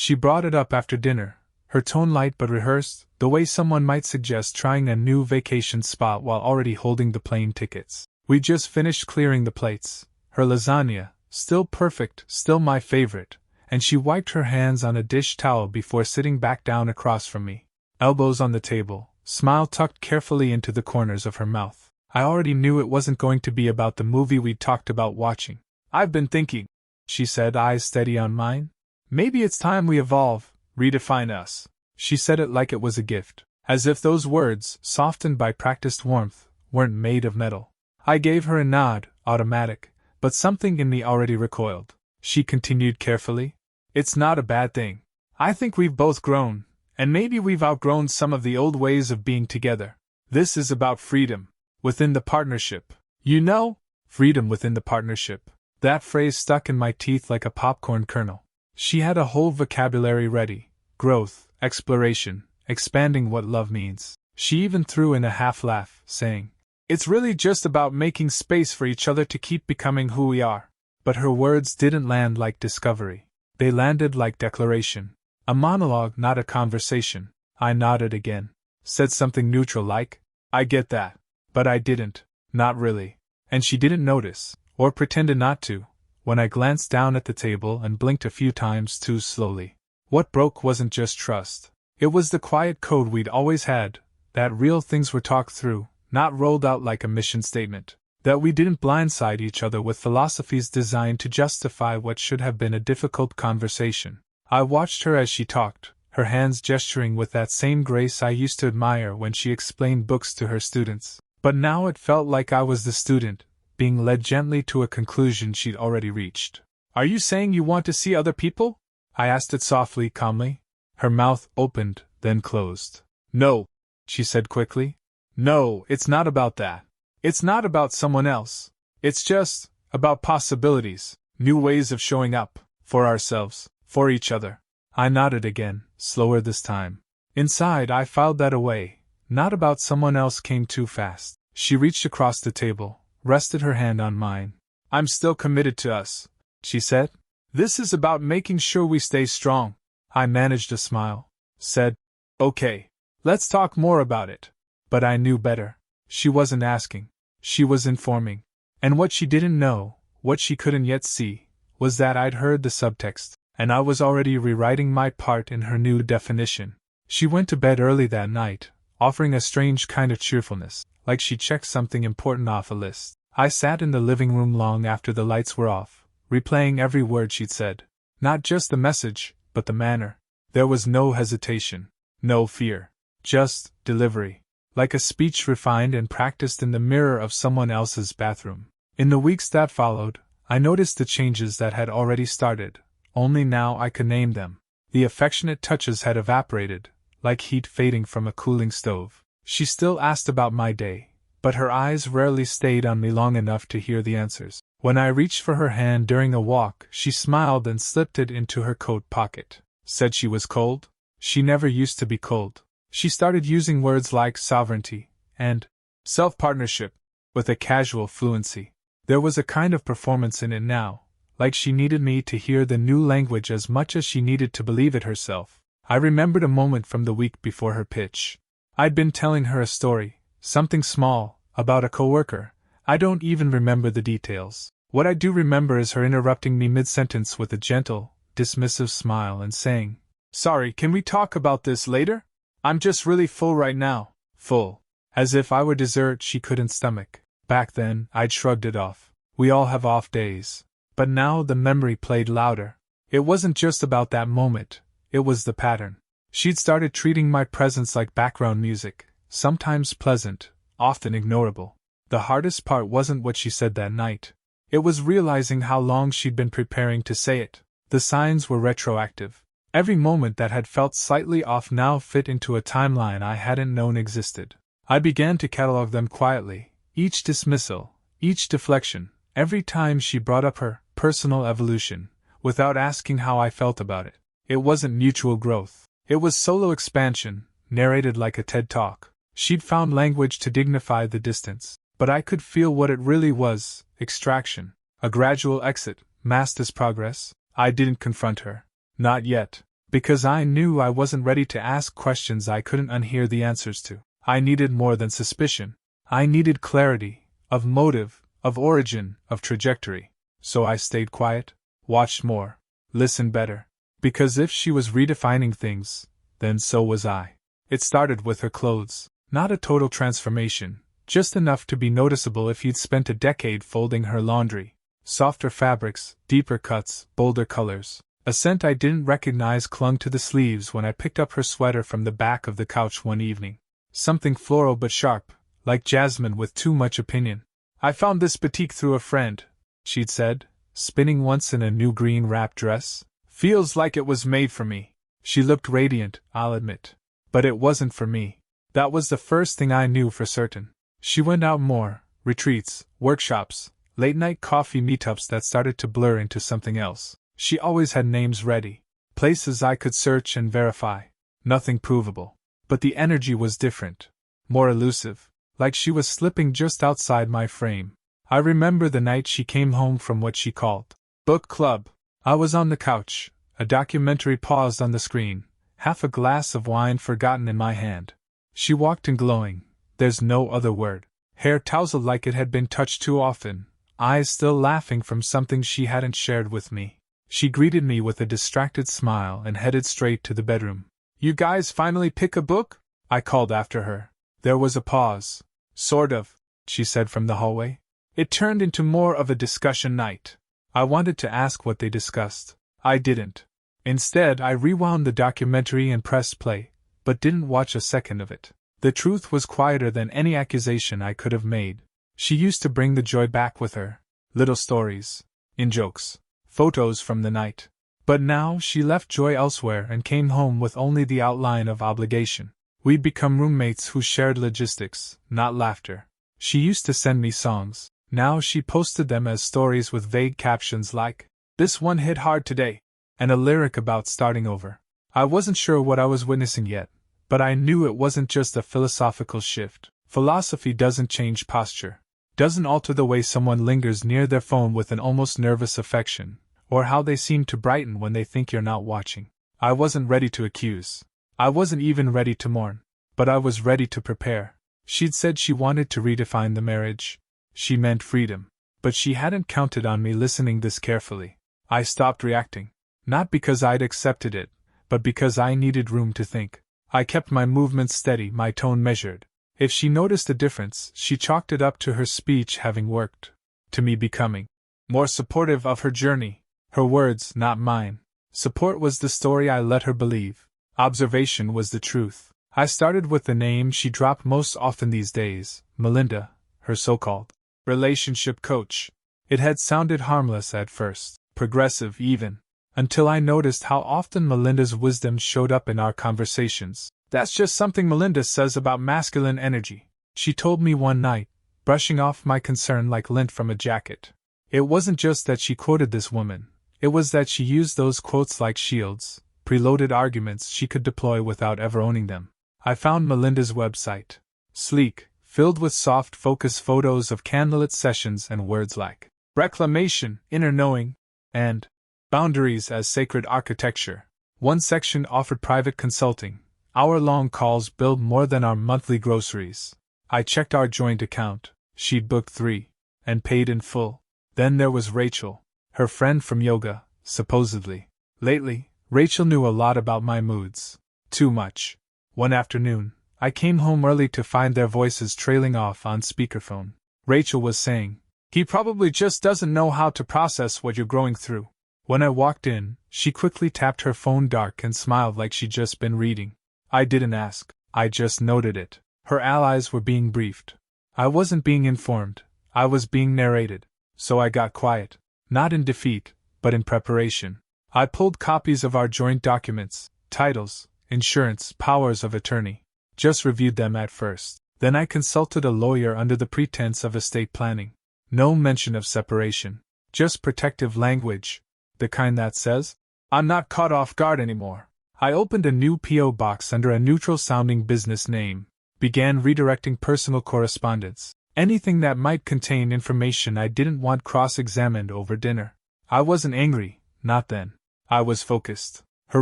She brought it up after dinner, her tone light but rehearsed, the way someone might suggest trying a new vacation spot while already holding the plane tickets. We just finished clearing the plates. Her lasagna, still perfect, still my favorite, and she wiped her hands on a dish towel before sitting back down across from me, elbows on the table, smile tucked carefully into the corners of her mouth. I already knew it wasn't going to be about the movie we'd talked about watching. "I've been thinking," she said, eyes steady on mine. "Maybe it's time we evolve, redefine us." She said it like it was a gift, as if those words, softened by practiced warmth, weren't made of metal. I gave her a nod, automatic, but something in me already recoiled. She continued carefully. "It's not a bad thing. I think we've both grown, and maybe we've outgrown some of the old ways of being together. This is about freedom. Within the partnership. You know? Freedom within the partnership." That phrase stuck in my teeth like a popcorn kernel. She had a whole vocabulary ready. Growth, exploration, expanding what love means. She even threw in a half laugh, saying, "It's really just about making space for each other to keep becoming who we are." But her words didn't land like discovery. They landed like declaration. A monologue, not a conversation. I nodded again. Said something neutral like, "I get that. But I didn't. Not really." And she didn't notice, or pretended not to, when I glanced down at the table and blinked a few times too slowly. What broke wasn't just trust. It was the quiet code we'd always had, that real things were talked through, not rolled out like a mission statement. That we didn't blindside each other with philosophies designed to justify what should have been a difficult conversation. I watched her as she talked, her hands gesturing with that same grace I used to admire when she explained books to her students. But now it felt like I was the student, being led gently to a conclusion she'd already reached. "Are you saying you want to see other people?" I asked it softly, calmly. Her mouth opened, then closed. "No," she said quickly. "No, it's not about that. It's not about someone else. It's just about possibilities, new ways of showing up, for ourselves, for each other." I nodded again, slower this time. Inside I filed that away. Not about someone else came too fast. She reached across the table, rested her hand on mine. "I'm still committed to us," she said. "This is about making sure we stay strong." I managed a smile. Said, "Okay. Let's talk more about it." But I knew better. She wasn't asking. She was informing. And what she didn't know, what she couldn't yet see, was that I'd heard the subtext, and I was already rewriting my part in her new definition. She went to bed early that night, offering a strange kind of cheerfulness, like she checked something important off a list. I sat in the living room long after the lights were off, replaying every word she'd said. Not just the message, but the manner. There was no hesitation, no fear, just delivery. Like a speech refined and practiced in the mirror of someone else's bathroom. In the weeks that followed, I noticed the changes that had already started, only now I could name them. The affectionate touches had evaporated, like heat fading from a cooling stove. She still asked about my day, but her eyes rarely stayed on me long enough to hear the answers. When I reached for her hand during a walk, she smiled and slipped it into her coat pocket. Said she was cold? She never used to be cold. She started using words like sovereignty and self-partnership with a casual fluency. There was a kind of performance in it now, like she needed me to hear the new language as much as she needed to believe it herself. I remembered a moment from the week before her pitch. I'd been telling her a story, something small, about a coworker. I don't even remember the details. What I do remember is her interrupting me mid-sentence with a gentle, dismissive smile and saying, "Sorry, can we talk about this later? I'm just really full right now." Full. As if I were dessert she couldn't stomach. Back then, I'd shrugged it off. We all have off days. But now the memory played louder. It wasn't just about that moment, it was the pattern. She'd started treating my presence like background music, sometimes pleasant, often ignorable. The hardest part wasn't what she said that night. It was realizing how long she'd been preparing to say it. The signs were retroactive. Every moment that had felt slightly off now fit into a timeline I hadn't known existed. I began to catalog them quietly, each dismissal, each deflection, every time she brought up her personal evolution, without asking how I felt about it. It wasn't mutual growth. It was solo expansion, narrated like a TED Talk. She'd found language to dignify the distance, but I could feel what it really was, extraction. A gradual exit, masked as progress. I didn't confront her. Not yet. Because I knew I wasn't ready to ask questions I couldn't unhear the answers to. I needed more than suspicion. I needed clarity, of motive, of origin, of trajectory. So I stayed quiet, watched more, listened better. Because if she was redefining things, then so was I. It started with her clothes. Not a total transformation, just enough to be noticeable if you'd spent a decade folding her laundry. Softer fabrics, deeper cuts, bolder colors. A scent I didn't recognize clung to the sleeves when I picked up her sweater from the back of the couch one evening. Something floral but sharp, like jasmine with too much opinion. "I found this batik through a friend," she'd said, spinning once in a new green wrap dress. "Feels like it was made for me." She looked radiant, I'll admit. But it wasn't for me. That was the first thing I knew for certain. She went out more, retreats, workshops, late-night coffee meetups that started to blur into something else. She always had names ready, places I could search and verify. Nothing provable. But the energy was different. More elusive, like she was slipping just outside my frame. I remember the night she came home from what she called book club. I was on the couch, a documentary paused on the screen, half a glass of wine forgotten in my hand. She walked in glowing, there's no other word, hair tousled like it had been touched too often, eyes still laughing from something she hadn't shared with me. She greeted me with a distracted smile and headed straight to the bedroom. "You guys finally pick a book?" I called after her. There was a pause. "Sort of," she said from the hallway. It turned into more of a discussion night. I wanted to ask what they discussed. I didn't. Instead, I rewound the documentary and pressed play, but didn't watch a second of it. The truth was quieter than any accusation I could have made. She used to bring the joy back with her. Little stories. In jokes. Photos from the night. But now she left joy elsewhere and came home with only the outline of obligation. We'd become roommates who shared logistics, not laughter. She used to send me songs. Now she posted them as stories with vague captions like, "This one hit hard today," and a lyric about starting over. I wasn't sure what I was witnessing yet, but I knew it wasn't just a philosophical shift. Philosophy doesn't change posture, doesn't alter the way someone lingers near their phone with an almost nervous affection, or how they seem to brighten when they think you're not watching. I wasn't ready to accuse. I wasn't even ready to mourn. But I was ready to prepare. She'd said she wanted to redefine the marriage. She meant freedom. But she hadn't counted on me listening this carefully. I stopped reacting. Not because I'd accepted it, but because I needed room to think. I kept my movements steady, my tone measured. If she noticed a difference, she chalked it up to her speech having worked. To me becoming more supportive of her journey. Her words, not mine. Support was the story I let her believe. Observation was the truth. I started with the name she dropped most often these days, Melinda, her so-called relationship coach. It had sounded harmless at first, progressive even, until I noticed how often Melinda's wisdom showed up in our conversations. "That's just something Melinda says about masculine energy," she told me one night, brushing off my concern like lint from a jacket. It wasn't just that she quoted this woman, it was that she used those quotes like shields, preloaded arguments she could deploy without ever owning them. I found Melinda's website. Sleek, filled with soft focus photos of candlelit sessions and words like reclamation, inner knowing, and boundaries as sacred architecture. One section offered private consulting. Hour-long calls billed more than our monthly groceries. I checked our joint account. She'd booked 3, and paid in full. Then there was Rachel, her friend from yoga, supposedly. Lately, Rachel knew a lot about my moods. Too much. One afternoon, I came home early to find their voices trailing off on speakerphone. Rachel was saying, "He probably just doesn't know how to process what you're going through." When I walked in, she quickly tapped her phone dark and smiled like she'd just been reading. I didn't ask, I just noted it. Her allies were being briefed. I wasn't being informed, I was being narrated. So I got quiet. Not in defeat, but in preparation. I pulled copies of our joint documents, titles, insurance, powers of attorney. Just reviewed them at first. Then I consulted a lawyer under the pretense of estate planning. No mention of separation. Just protective language. The kind that says, "I'm not caught off guard anymore." I opened a new P.O. box under a neutral-sounding business name. Began redirecting personal correspondence. Anything that might contain information I didn't want cross-examined over dinner. I wasn't angry, not then. I was focused. Her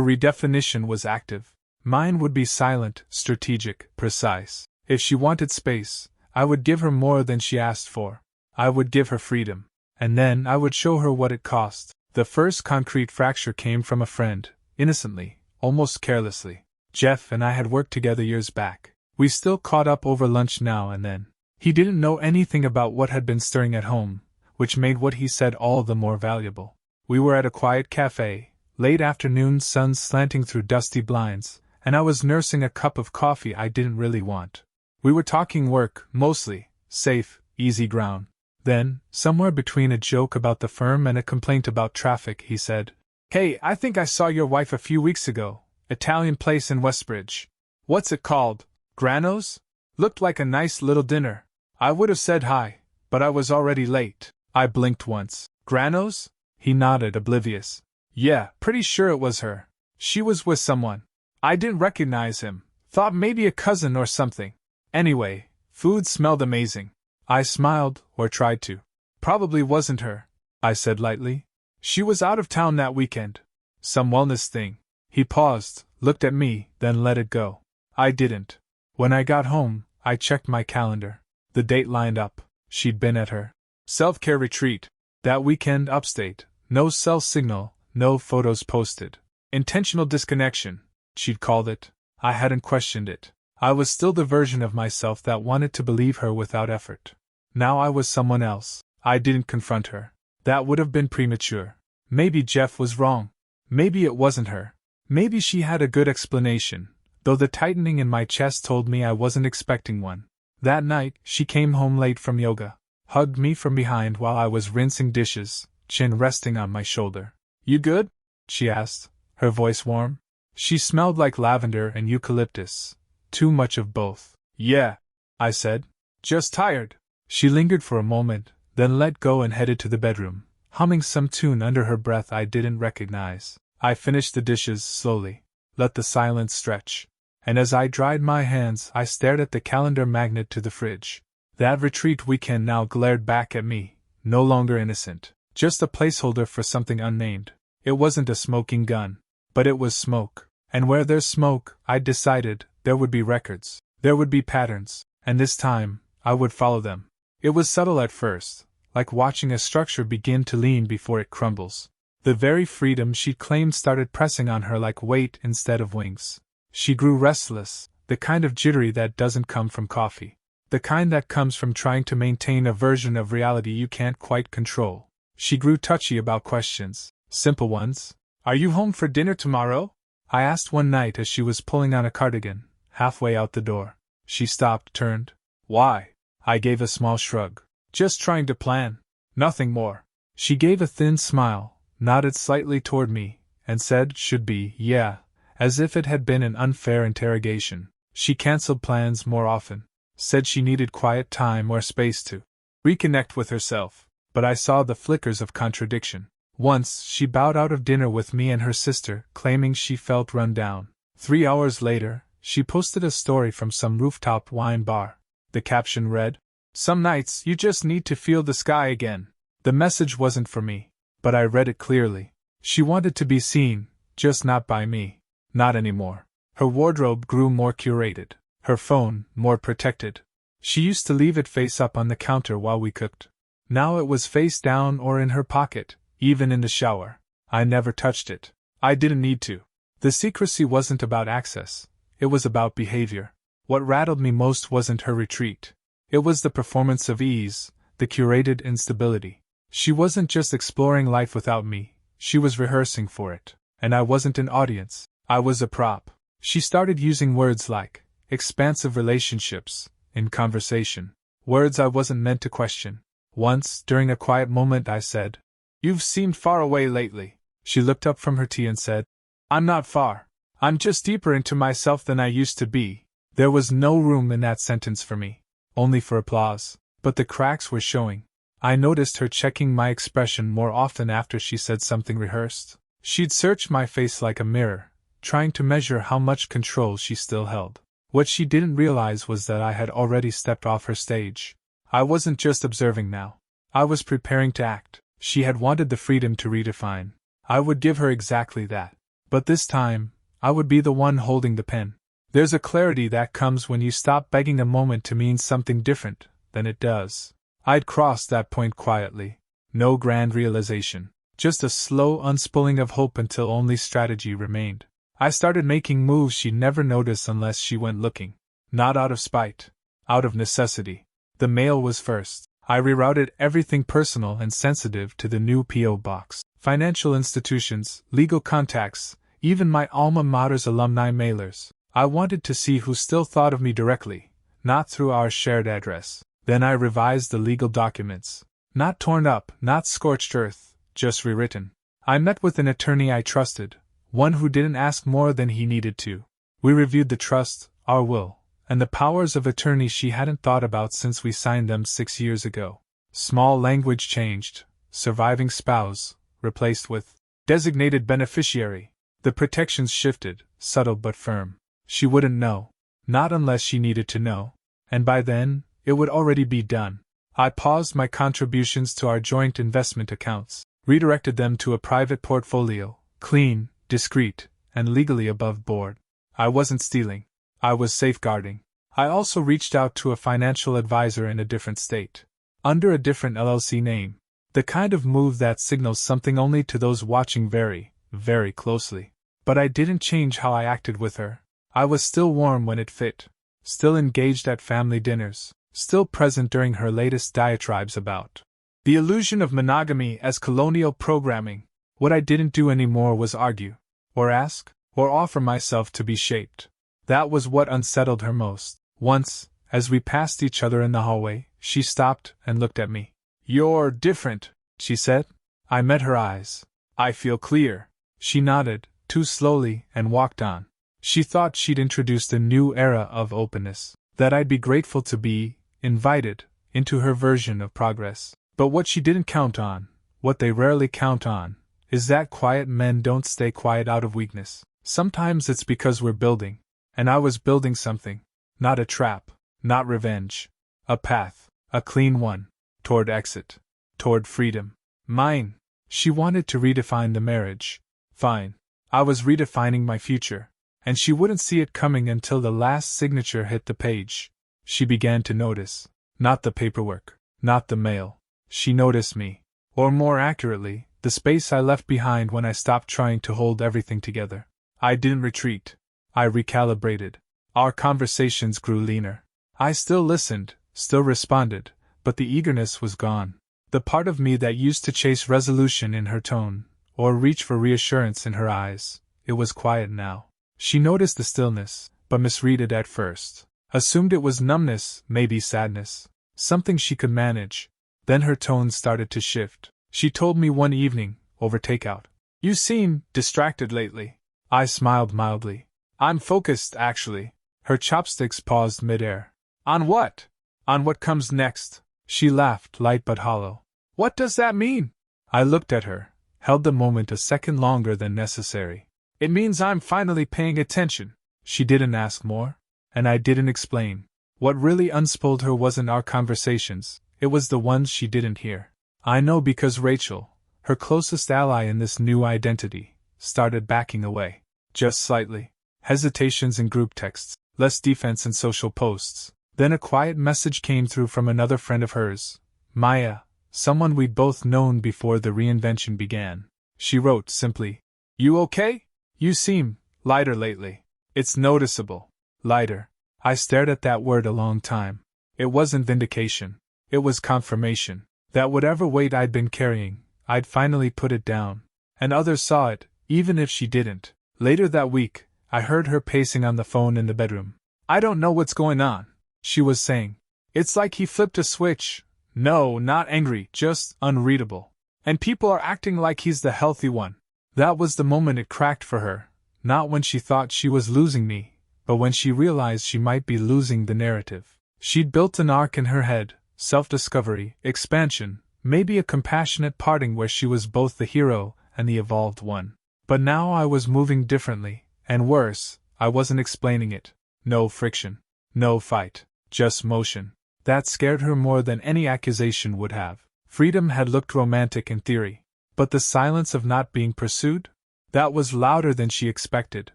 redefinition was active. Mine would be silent, strategic, precise. If she wanted space, I would give her more than she asked for. I would give her freedom. And then I would show her what it cost. The first concrete fracture came from a friend, innocently, almost carelessly. Jeff and I had worked together years back. We still caught up over lunch now and then. He didn't know anything about what had been stirring at home, which made what he said all the more valuable. We were at a quiet cafe, late afternoon sun slanting through dusty blinds, and I was nursing a cup of coffee I didn't really want. We were talking work, mostly, safe, easy ground. Then, somewhere between a joke about the firm and a complaint about traffic, he said, "Hey, I think I saw your wife a few weeks ago. Italian place in Westbridge. What's it called? Grano's? Looked like a nice little dinner." I would have said hi, but I was already late. I blinked once. "Grano's?" He nodded, oblivious. "Yeah, pretty sure it was her. She was with someone. I didn't recognize him. Thought maybe a cousin or something. Anyway, food smelled amazing." I smiled, or tried to. "Probably wasn't her," I said lightly. "She was out of town that weekend. Some wellness thing." He paused, looked at me, then let it go. I didn't. When I got home, I checked my calendar. The date lined up. She'd been at her self-care retreat. That weekend upstate. No cell signal, no photos posted. Intentional disconnection, she'd called it. I hadn't questioned it. I was still the version of myself that wanted to believe her without effort. Now I was someone else. I didn't confront her. That would have been premature. Maybe Jeff was wrong. Maybe it wasn't her. Maybe she had a good explanation, though the tightening in my chest told me I wasn't expecting one. That night, she came home late from yoga, hugged me from behind while I was rinsing dishes, chin resting on my shoulder. "You good?" she asked, her voice warm. She smelled like lavender and eucalyptus. Too much of both. "Yeah," I said. "Just tired." She lingered for a moment, then let go and headed to the bedroom, humming some tune under her breath I didn't recognize. I finished the dishes slowly, let the silence stretch, and as I dried my hands I stared at the calendar magnet to the fridge. That retreat weekend now glared back at me, no longer innocent, just a placeholder for something unnamed. It wasn't a smoking gun, but it was smoke, and where there's smoke, I decided, there would be records, there would be patterns, and this time, I would follow them. It was subtle at first, like watching a structure begin to lean before it crumbles. The very freedom she claimed started pressing on her like weight instead of wings. She grew restless, the kind of jittery that doesn't come from coffee. The kind that comes from trying to maintain a version of reality you can't quite control. She grew touchy about questions, simple ones. "Are you home for dinner tomorrow?" I asked one night as she was pulling on a cardigan, halfway out the door. She stopped, turned. "Why?" I gave a small shrug. "Just trying to plan. Nothing more." She gave a thin smile, nodded slightly toward me, and said, "Should be, yeah," as if it had been an unfair interrogation. She cancelled plans more often, said she needed quiet time or space to reconnect with herself, but I saw the flickers of contradiction. Once, she bowed out of dinner with me and her sister, claiming she felt run down. 3 hours later, she posted a story from some rooftop wine bar. The caption read, "Some nights you just need to feel the sky again." The message wasn't for me, but I read it clearly. She wanted to be seen, just not by me. Not anymore. Her wardrobe grew more curated, her phone more protected. She used to leave it face up on the counter while we cooked. Now it was face down or in her pocket, even in the shower. I never touched it. I didn't need to. The secrecy wasn't about access, it was about behavior. What rattled me most wasn't her retreat. It was the performance of ease, the curated instability. She wasn't just exploring life without me, she was rehearsing for it. And I wasn't an audience, I was a prop. She started using words like expansive relationships in conversation, words I wasn't meant to question. Once, during a quiet moment, I said, "You've seemed far away lately." She looked up from her tea and said, "I'm not far. I'm just deeper into myself than I used to be." There was no room in that sentence for me, only for applause, but the cracks were showing. I noticed her checking my expression more often after she said something rehearsed. She'd search my face like a mirror, trying to measure how much control she still held. What she didn't realize was that I had already stepped off her stage. I wasn't just observing now. I was preparing to act. She had wanted the freedom to redefine. I would give her exactly that. But this time, I would be the one holding the pen. There's a clarity that comes when you stop begging a moment to mean something different than it does. I'd crossed that point quietly. No grand realization. Just a slow unspooling of hope until only strategy remained. I started making moves she'd never notice unless she went looking. Not out of spite. Out of necessity. The mail was first. I rerouted everything personal and sensitive to the new P.O. box. Financial institutions, legal contacts, even my alma mater's alumni mailers. I wanted to see who still thought of me directly, not through our shared address. Then I revised the legal documents. Not torn up, not scorched earth, just rewritten. I met with an attorney I trusted, one who didn't ask more than he needed to. We reviewed the trust, our will, and the powers of attorney she hadn't thought about since we signed them 6 years ago. Small language changed, surviving spouse, replaced with designated beneficiary. The protections shifted, subtle but firm. She wouldn't know. Not unless she needed to know. And by then, it would already be done. I paused my contributions to our joint investment accounts, redirected them to a private portfolio, clean, discreet, and legally above board. I wasn't stealing. I was safeguarding. I also reached out to a financial advisor in a different state, under a different LLC name. The kind of move that signals something only to those watching very, very closely. But I didn't change how I acted with her. I was still warm when it fit, still engaged at family dinners, still present during her latest diatribes about the illusion of monogamy as colonial programming. What I didn't do anymore was argue, or ask, or offer myself to be shaped. That was what unsettled her most. Once, as we passed each other in the hallway, she stopped and looked at me. "You're different," she said. I met her eyes. "I feel clear." She nodded, too slowly, and walked on. She thought she'd introduced a new era of openness, that I'd be grateful to be invited into her version of progress. But what she didn't count on, what they rarely count on, is that quiet men don't stay quiet out of weakness. Sometimes it's because we're building. And I was building something. Not a trap, not revenge. A path, a clean one, toward exit, toward freedom. Mine. She wanted to redefine the marriage. Fine. I was redefining my future. And she wouldn't see it coming until the last signature hit the page. She began to notice. Not the paperwork, not the mail. She noticed me. Or more accurately, the space I left behind when I stopped trying to hold everything together. I didn't retreat. I recalibrated. Our conversations grew leaner. I still listened, still responded, but the eagerness was gone. The part of me that used to chase resolution in her tone, or reach for reassurance in her eyes, it was quiet now. She noticed the stillness, but misread it at first. Assumed it was numbness, maybe sadness. Something she could manage. Then her tone started to shift. She told me one evening, over takeout, "You seem distracted lately." I smiled mildly. "I'm focused, actually." Her chopsticks paused midair. "On what?" "On what comes next." She laughed, light but hollow. "What does that mean?" I looked at her, held the moment a second longer than necessary. "It means I'm finally paying attention." She didn't ask more, and I didn't explain. What really unspooled her wasn't our conversations, it was the ones she didn't hear. I know because Rachel, her closest ally in this new identity, started backing away. Just slightly. Hesitations in group texts, less defense in social posts. Then a quiet message came through from another friend of hers, Maya, someone we'd both known before the reinvention began. She wrote simply, "You okay? You seem lighter lately." "It's noticeable. Lighter." I stared at that word a long time. It wasn't vindication. It was confirmation. That whatever weight I'd been carrying, I'd finally put it down. And others saw it, even if she didn't. Later that week, I heard her pacing on the phone in the bedroom. "I don't know what's going on," she was saying. "It's like he flipped a switch. No, not angry, just unreadable. And people are acting like he's the healthy one." That was the moment it cracked for her, not when she thought she was losing me, but when she realized she might be losing the narrative. She'd built an arc in her head, self-discovery, expansion, maybe a compassionate parting where she was both the hero and the evolved one. But now I was moving differently, and worse, I wasn't explaining it. No friction. No fight. Just motion. That scared her more than any accusation would have. Freedom had looked romantic in theory. But the silence of not being pursued? That was louder than she expected,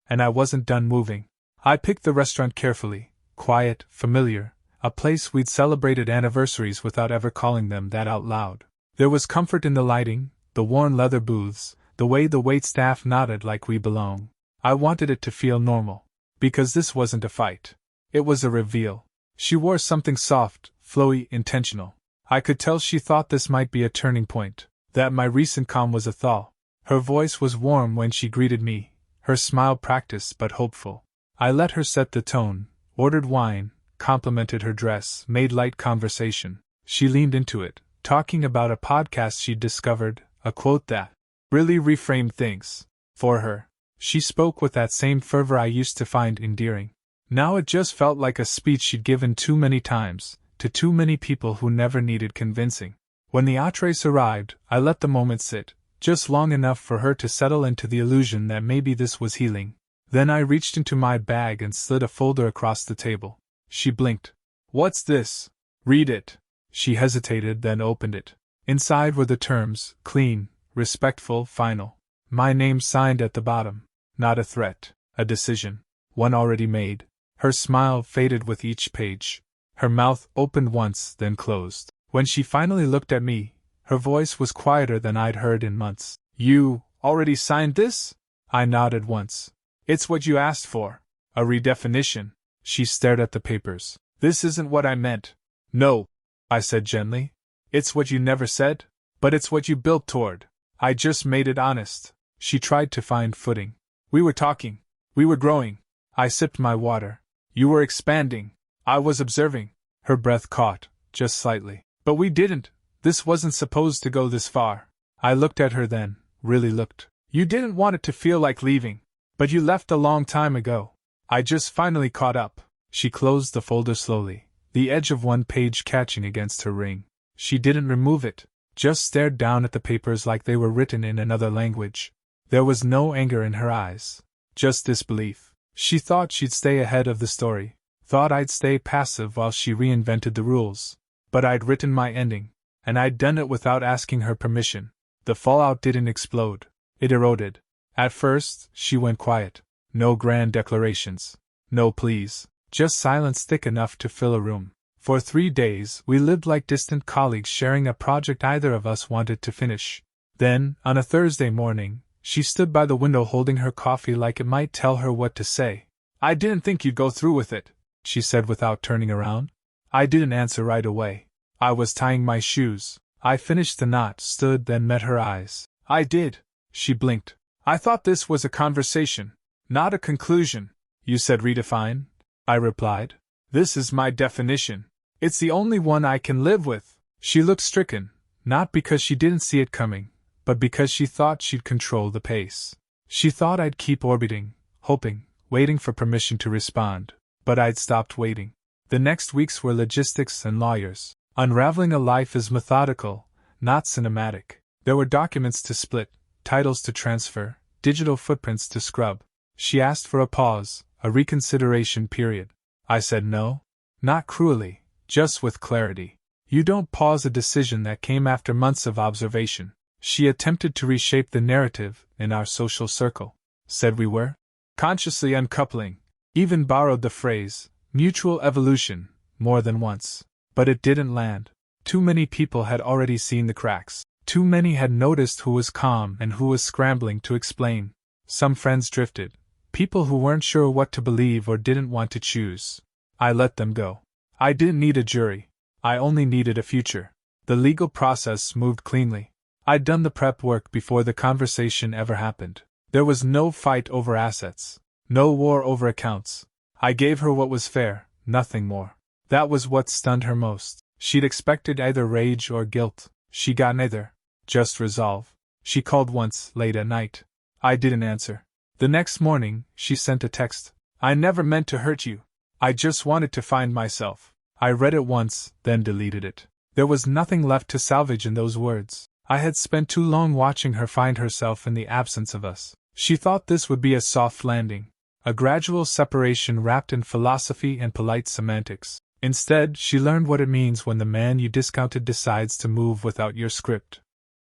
and I wasn't done moving. I picked the restaurant carefully, quiet, familiar, a place we'd celebrated anniversaries without ever calling them that out loud. There was comfort in the lighting, the worn leather booths, the way the waitstaff nodded like we belong. I wanted it to feel normal. Because this wasn't a fight. It was a reveal. She wore something soft, flowy, intentional. I could tell she thought this might be a turning point, that my recent calm was a thaw. Her voice was warm when she greeted me, her smile practiced but hopeful. I let her set the tone, ordered wine, complimented her dress, made light conversation. She leaned into it, talking about a podcast she'd discovered, a quote that really reframed things for her. She spoke with that same fervor I used to find endearing. Now it just felt like a speech she'd given too many times, to too many people who never needed convincing. When the entrees arrived, I let the moment sit, just long enough for her to settle into the illusion that maybe this was healing. Then I reached into my bag and slid a folder across the table. She blinked. "What's this?" "Read it." She hesitated, then opened it. Inside were the terms, clean, respectful, final. My name signed at the bottom. Not a threat, a decision, one already made. Her smile faded with each page. Her mouth opened once, then closed. When she finally looked at me, her voice was quieter than I'd heard in months. "You already signed this?" I nodded once. "It's what you asked for. A redefinition." She stared at the papers. "This isn't what I meant." "No," I said gently. "It's what you never said, but it's what you built toward. I just made it honest." She tried to find footing. "We were talking. We were growing." I sipped my water. "You were expanding. I was observing." Her breath caught, just slightly. "But we didn't. This wasn't supposed to go this far." I looked at her then, really looked. "You didn't want it to feel like leaving. But you left a long time ago. I just finally caught up." She closed the folder slowly, the edge of one page catching against her ring. She didn't remove it, just stared down at the papers like they were written in another language. There was no anger in her eyes, just disbelief. She thought she'd stay ahead of the story, thought I'd stay passive while she reinvented the rules. But I'd written my ending, and I'd done it without asking her permission. The fallout didn't explode, it eroded. At first, she went quiet. No grand declarations, no pleas, just silence thick enough to fill a room. For 3 days, we lived like distant colleagues sharing a project either of us wanted to finish. Then, on a Thursday morning, she stood by the window holding her coffee like it might tell her what to say. "I didn't think you'd go through with it," she said without turning around. I didn't answer right away. I was tying my shoes. I finished the knot, stood, then met her eyes. "I did." She blinked. "I thought this was a conversation, not a conclusion." "You said redefine," I replied. "This is my definition. It's the only one I can live with." She looked stricken, not because she didn't see it coming, but because she thought she'd control the pace. She thought I'd keep orbiting, hoping, waiting for permission to respond. But I'd stopped waiting. The next weeks were logistics and lawyers. Unraveling a life is methodical, not cinematic. There were documents to split, titles to transfer, digital footprints to scrub. She asked for a pause, a reconsideration period. I said no. Not cruelly, just with clarity. You don't pause a decision that came after months of observation. She attempted to reshape the narrative in our social circle. Said we were consciously uncoupling. Even borrowed the phrase, mutual evolution, more than once. But it didn't land. Too many people had already seen the cracks. Too many had noticed who was calm and who was scrambling to explain. Some friends drifted. People who weren't sure what to believe or didn't want to choose. I let them go. I didn't need a jury. I only needed a future. The legal process moved cleanly. I'd done the prep work before the conversation ever happened. There was no fight over assets. No war over accounts. I gave her what was fair, nothing more. That was what stunned her most. She'd expected either rage or guilt. She got neither. Just resolve. She called once, late at night. I didn't answer. The next morning, she sent a text. "I never meant to hurt you. I just wanted to find myself." I read it once, then deleted it. There was nothing left to salvage in those words. I had spent too long watching her find herself in the absence of us. She thought this would be a soft landing, a gradual separation wrapped in philosophy and polite semantics. Instead, she learned what it means when the man you discounted decides to move without your script.